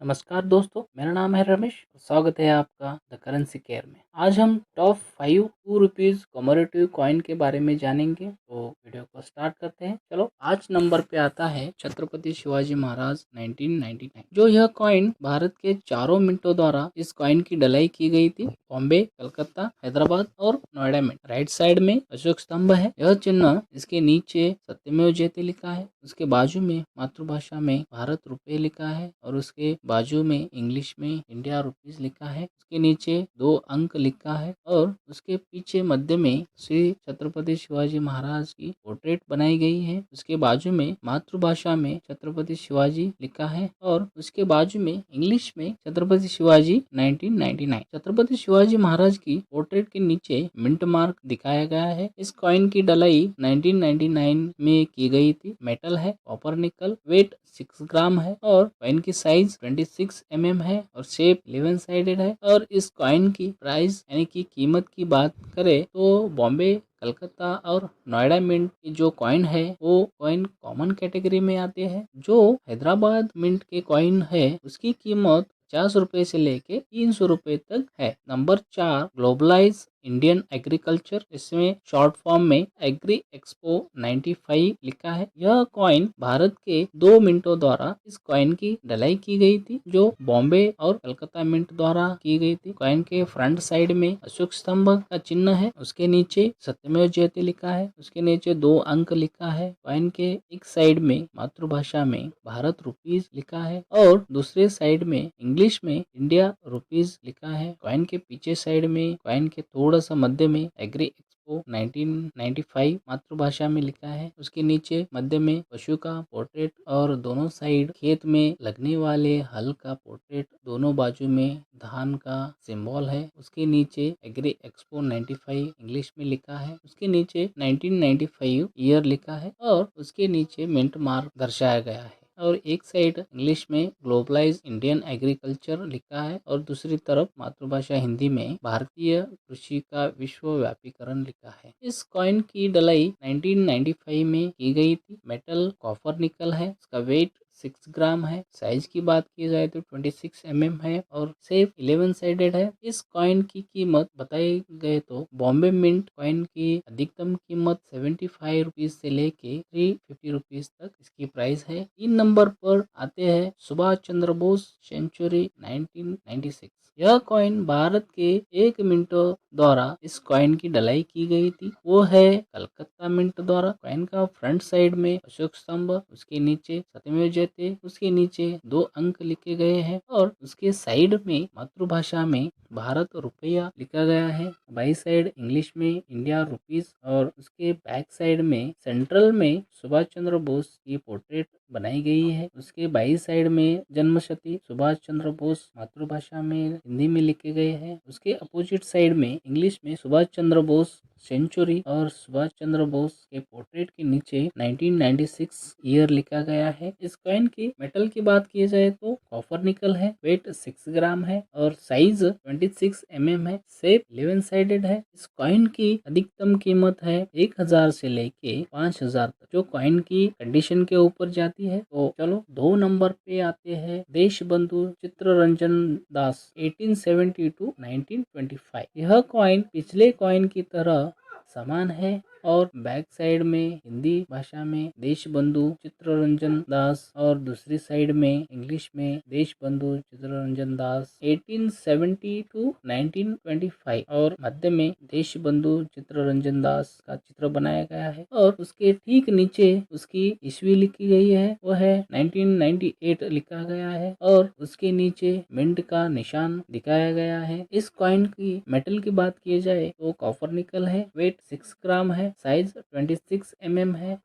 नमस्कार दोस्तों, मेरा नाम है रमेश। स्वागत है आपका द करेंसी केयर में। आज हम टॉप 5 ₹2 कमोरेटिव कॉइन के बारे में जानेंगे। तो वीडियो को स्टार्ट करते हैं। चलो, आज नंबर पे आता है छत्रपति शिवाजी महाराज 1999। जो यह कॉइन भारत के चारों मिंटों द्वारा इस कॉइन की ढलाई की गई थी। बॉम्बे, कलकत्ता, हैदराबाद और नोएडा में। राइट साइड में अशोक स्तंभ है। यह चिन्ह, इसके नीचे सत्यमेव जयते लिखा है। उसके बाजू में मातृभाषा में भारत रुपए लिखा है और उसके बाजू में इंग्लिश में इंडिया रुपीस लिखा है। उसके नीचे 2 अंक लिखा है और उसके पीछे मध्य में श्री छत्रपति शिवाजी महाराज की पोर्ट्रेट बनाई गई है। उसके बाजू में मातृभाषा में छत्रपति शिवाजी लिखा है और उसके बाजू में इंग्लिश में छत्रपति शिवाजी 1999। छत्रपति शिवाजी महाराज की पोर्ट्रेट के नीचे मिंट मार्क दिखाया गया है। इस कॉइन की ढलाई 1999 में की गई थी। मेटल है, कॉपर निकल, वेट 6 ग्राम है और कॉइन की साइज 26 mm है और शेप 11 साइडेड है। और इस कॉइन की प्राइस यानी कि कीमत की बात करें तो बॉम्बे, कलकत्ता और नोएडा मिंट की जो कॉइन है वो कॉइन कॉमन कैटेगरी में आते हैं। जो हैदराबाद मिंट के कॉइन है उसकी कीमत 50 रुपए से लेके 300 रुपए तक है। नंबर 4, ग्लोबलाइज इंडियन एग्रीकल्चर, इसमें शॉर्ट फॉर्म में एग्री एक्सपो 95 लिखा है। यह कॉइन भारत के 2 मिंटों द्वारा इस कॉइन की ढलाई की गई थी, जो बॉम्बे और कलकत्ता मिंट द्वारा की गई थी। कॉइन के फ्रंट साइड में अशोक स्तंभ का चिन्ह है। उसके नीचे सत्यमेव जयते लिखा है। उसके नीचे 2 अंक लिखा है। कॉइन के एक साइड में मातृभाषा में भारत रुपीस लिखा है और दूसरे साइड में इंग्लिश में इंडिया रुपीस लिखा है। कॉइन के पीछे साइड में कॉइन के थोड़ा सा मध्य में एग्री एक्सपो 1995 मातृभाषा में लिखा है। उसके नीचे मध्य में पशु का पोर्ट्रेट और दोनों साइड खेत में लगने वाले हल का पोर्ट्रेट, दोनों बाजू में धान का सिंबल है। उसके नीचे एग्री एक्सपो 95 इंग्लिश में लिखा है। उसके नीचे 1995 ईयर लिखा है और उसके नीचे मिंट मार्क दर्शाया गया है। और एक साइड इंग्लिश में ग्लोबलाइज इंडियन एग्रीकल्चर लिखा है और दूसरी तरफ मातृभाषा हिंदी में भारतीय कृषि का विश्वव्यापीकरण लिखा है। इस कॉइन की ढलाई 1995 में की गई थी। मेटल कॉपर निकल है। इसका वेट 6 ग्राम है। साइज की बात की जाए तो 26 mm है और शेप 11 साइडेड है। इस कॉइन की कीमत बताई गए तो बॉम्बे मिंट कॉइन की अधिकतम कीमत 75 रुपीज से लेके 350 रुपीज तक इसकी प्राइस है। 3 नंबर पर आते हैं सुभाष चंद्र बोस सेंचुरी 1996। यह कॉइन भारत के 1 मिंटों द्वारा इस कॉइन की ढलाई की गई थी। वो है कलकत्ता मिंट द्वारा। कॉइन का फ्रंट साइड में अशोक स्तंभ, उसके नीचे सत्यमेव जयते, उसके नीचे 2 अंक लिखे गए हैं और उसके साइड में मातृभाषा में भारत रुपया लिखा गया है। बाई साइड इंग्लिश में इंडिया रुपीस और उसके बैक साइड में सेंट्रल में सुभाष चंद्र बोस की पोर्ट्रेट बनाई गई है। उसके बाई साइड में जन्मशती सुभाष चंद्र बोस मातृभाषा में हिंदी में लिखे गए हैं। उसके अपोजिट साइड में इंग्लिश में सुभाष चंद्र बोस सेंचुरी और सुभाष चंद्र बोस के पोर्ट्रेट के नीचे 1996 ईयर लिखा गया है। इस कॉइन की मेटल की बात की जाए तो कॉपर निकल है। वेट 6 ग्राम है और साइज 26 mm है। शेप 11 साइडेड है। इस कॉइन की अधिकतम कीमत है 1000 से लेके 5000 तक, जो कॉइन की कंडीशन के ऊपर जाती है। तो चलो 2 नंबर पे आते हैं देश बंधु चित्तरंजन दास 1870 to 1925। यह कॉइन पिछले कॉइन की तरह समान है और बैक साइड में हिंदी भाषा में देश बंधु चित्तरंजन दास और दूसरी साइड में इंग्लिश में देश बंधु चित्तरंजन दास 1870 to 1925 और मध्य में देश बंधु चित्तरंजन दास का चित्र बनाया गया है और उसके ठीक नीचे उसकी ईस्वी लिखी गई है, वो है 1998 लिखा गया है और उसके नीचे मिंट का निशान दिखाया गया है। इस कॉइन की मेटल की बात की जाए तो कॉपर निकल है। वेट 6 ग्राम है। साइज 26 mm है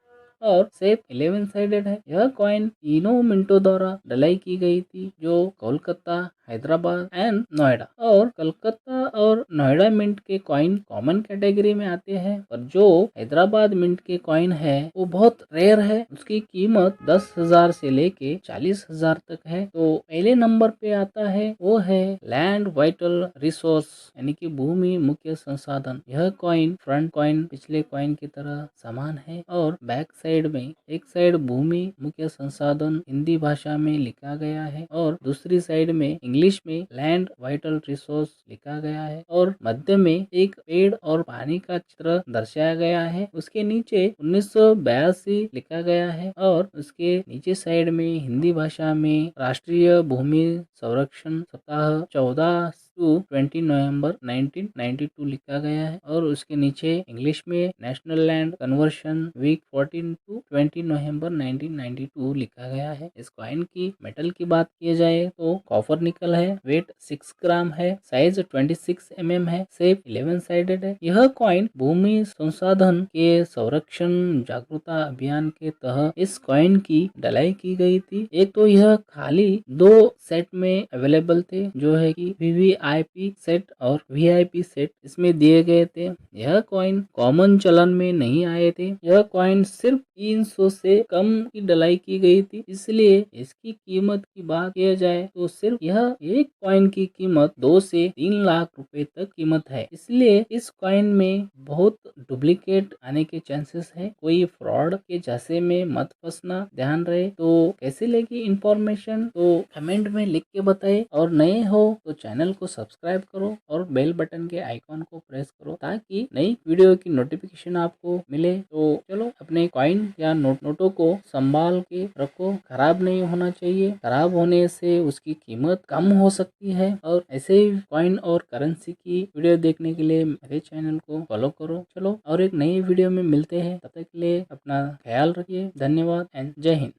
और शेप 11 साइडेड है। यह कॉइन तीनों मिंटों द्वारा ढलाई की गई थी, जो कोलकाता, हैदराबाद एंड नोएडा। और कलकत्ता और नोएडा मिंट के कॉइन कॉमन कैटेगरी में आते हैं, और जो हैदराबाद मिंट के कॉइन है वो बहुत रेयर है। उसकी कीमत 10,000 से लेके 40,000 तक है। तो पहले नंबर पे आता है वो है लैंड वाइटल रिसोर्स, यानी कि भूमि मुख्य संसाधन। यह कॉइन फ्रंट कॉइन पिछले कॉइन की तरह समान है, और बैक साइड में एक साइड भूमि मुख्य संसाधन हिंदी भाषा में लिखा गया है, और दूसरी साइड में इंग्लिश में लैंड वाइटल रिसोर्स लिखा गया है, और मध्य में एक पेड़ और पानी का चित्र दर्शाया गया है। उसके नीचे 1982 लिखा गया है, और उसके नीचे साइड में हिंदी भाषा में राष्ट्रीय भूमि संरक्षण सप्ताह 14 टू 20 नवंबर 1992 लिखा गया है, और उसके नीचे इंग्लिश में national land conversion week 14 to 20 November 1992 लिखा गया है। इस कॉइन की मेटल की बात की जाए तो कॉपर निकल है, वेट 6 ग्राम है, साइज 26 mm है, शेप 11 साइडेड है। यह कॉइन भूमि संसाधन के संरक्षण जागरूकता अभियान के तहत इस कॉइन की ढलाई की गई थी। एक तो यह खाली 2 सेट में अवेलेबल थे, जो है कि वीवीआईपी सेट और वीआईपी सेट इसमें दिए गए थे। यह कॉइन कॉमन चलन में नहीं आए थे। यह कॉइन सिर्फ 300 से कम की ढलाई की गई थी, इसलिए इसकी कीमत की बात किया जाए तो सिर्फ यह एक कॉइन की कीमत 2 से 3 लाख रुपए तक कीमत है। इसलिए इस कॉइन में बहुत डुप्लीकेट आने के चांसेस है। कोई फ्रॉड के झांसे में मत फंसना, ध्यान रहे। तो कैसे लगी इंफॉर्मेशन तो कमेंट में लिख के बताइए, और नए हो तो चैनल को सब्सक्राइब करो और बेल बटन के आइकॉन को प्रेस करो, ताकि नई वीडियो की नोटिफिकेशन आपको मिले। तो चलो अपने कॉइन या नोटों को संभाल के रखो, खराब नहीं होना चाहिए। खराब होने से उसकी कीमत कम हो सकती है। और ऐसे ही कॉइन और करेंसी की वीडियो देखने के लिए मेरे चैनल को फॉलो करो। चलो और एक नई वीडियो में मिलते हैं, तब तक के लिए अपना ख्याल रखिए। धन्यवाद एंड जय हिंद।